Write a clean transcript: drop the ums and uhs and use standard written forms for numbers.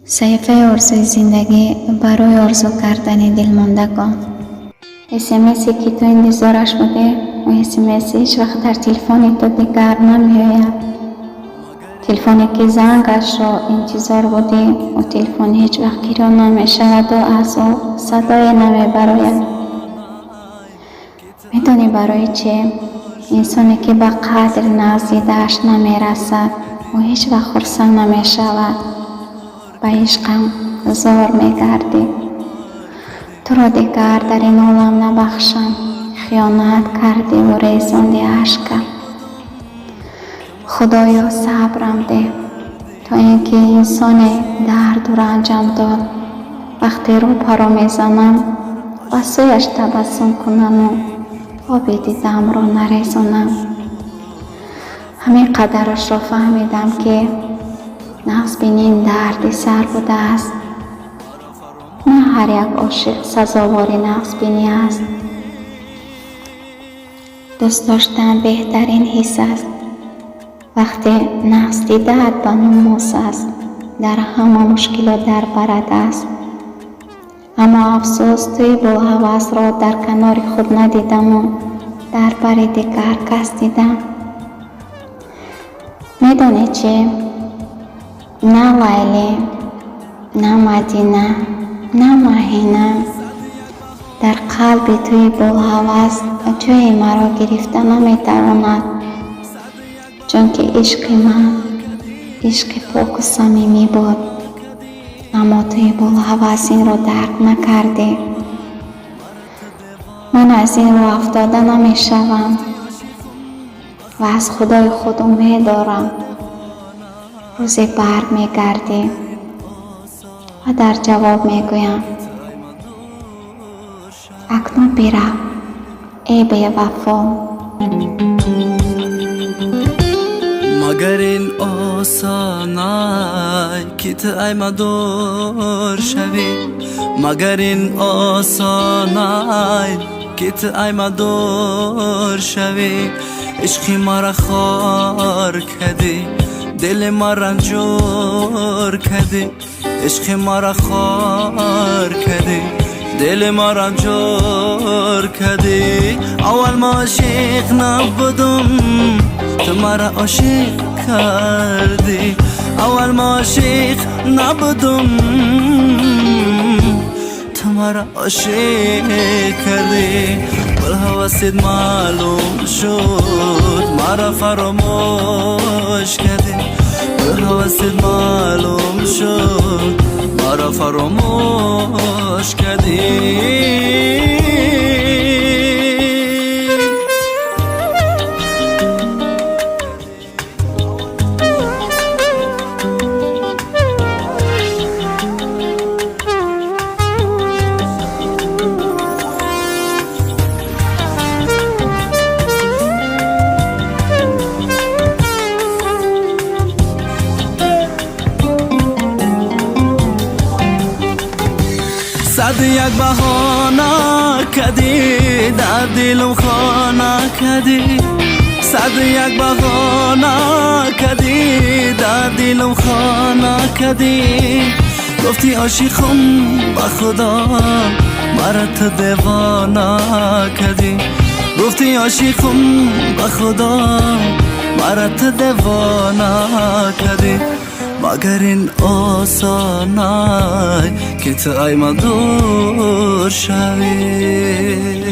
صحیفه آرزوی زندگی برای آرزو کردن دلماندگان. اسمسی که تو انتظارش بوده و اسمسی هیچ وقت در تلفن تو دیگر نمیآید. تلفنی که زنگش را انتظار بوده و تلفن هیچ وقت گیران نمیشود و از او صدای نمیبراید. میدونی برای چه؟ انسانی که به قدر نزدیکش نمیرسد و هیچ وقت خرسند نمیشود به عشقم زار میگردی. تو را دیگر در این عالم نبخشم، خیانت کردی و ریزاندی اشکم. خدایا صبرم ده تا اینکه انسان درد و رنجم داد وقتی رو پرا میزنم و سویش تبسم کنم و آب دیدم را نریزانم. همین قدرش را فهمیدم که نفس بینین درد سر بوده است. نه هر یک عاشق سزاوار نفس بینی است. دوست داشتن بهترین حس است. وقتی نفس دیدت به نماس است، در همه مشکلات در برد است. اما افسوس توی با هوس را در کنار خود ندیدم و در بر دیگر کس دیدم. میدانی چه؟ نه لیلی، نه مدینه، نه مهینه در قلب توی با هوس جای مرا گرفته نمیتواند، چون که عشق من عشق پاک و صمیمی بود. اما توی با هوس این را درک نکردی. من از این رو افتاده نمیشوم و از خدای خود امید دارم. روزی برگ میگردی و در جواب میگویم اکنون بیرم ای بی وفا. مگر این آسانه که تو ای مدور شوی، مگر این آسانه که تو ای مدور شوی. عشقی مرا خار کردی، دل مرا رنجور کردی. عشق مرا خار کردی، دل مرا رنجور کردی. اول ما عاشق نبودم، تو مرا عاشق کردی. اول ما عاشق نبودم، تو مرا عاشق کردی. بالحواست معلوم شد مرا فراموش کردی. بالحواست معلوم شد مرا فراموش کردی. صد یک بهانه کردی، در دلم خانه کردی. صد یک بهانه کردی، در دلم خانه کردی. گفتی عاشقم به خدا، مرا تو دیوانه کردی. گفتی عاشقم به خدا، مرا تو دیوانه کردی. مگر این آسانه که تو ای مدور شوی.